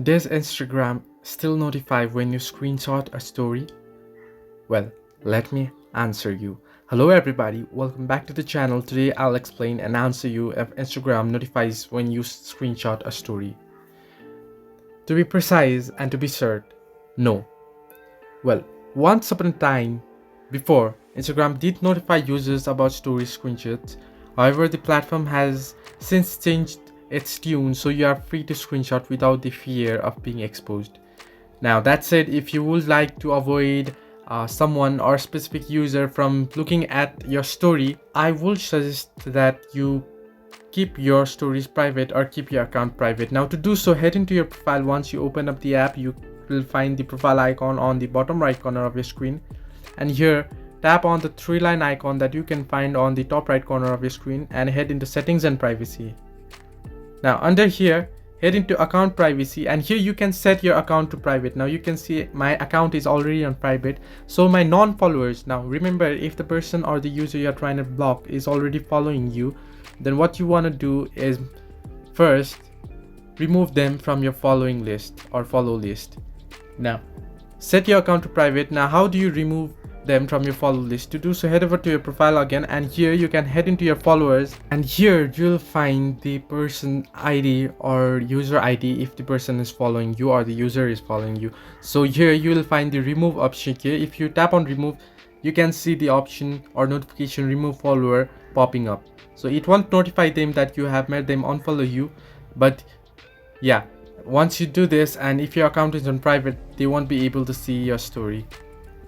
Does Instagram still notify when you screenshot a story? Well, let me answer you. Hello everybody, welcome back to the channel. Today I'll explain and answer you if Instagram notifies when you screenshot a story. To be precise and to be certain, no. Well, once upon a time before, Instagram did notify users about story screenshots. However, the platform has since changed its tune, so you are free to screenshot without the fear of being exposed. Now, that said, if you would like to avoid someone or specific user from looking at your story, I would suggest that you keep your stories private or keep your account private. Now, to do so, head into your profile. Once you open up the app, you will find the profile icon on the bottom right corner of your screen, and here tap on the three-line icon that you can find on the top right corner of your screen and head into settings and privacy. Now under here, head into account privacy, and here you can set your account to private. Now you can see my account is already on private, so my non-followers, now remember, if the person or the user you're trying to block is already following you, then what you want to do is first remove them from your following list or follow list. Now set your account to private. Now how do you remove them from your follow list? To do so, head over to your profile again, and here you can head into your followers, and here you'll find the person ID or user ID if the person is following you or the user is following you. So here you will find the remove option. Here if you tap on remove, you can see the option or notification remove follower popping up. So it won't notify them that you have made them unfollow you, but yeah, once you do this, and if your account is on private, they won't be able to see your story.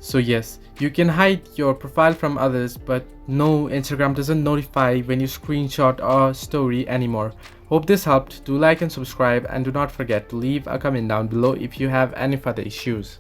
So yes, you can hide your profile from others, but no, Instagram doesn't notify when you screenshot a story anymore. Hope this helped. Do like and subscribe, and do not forget to leave a comment down below if you have any further issues.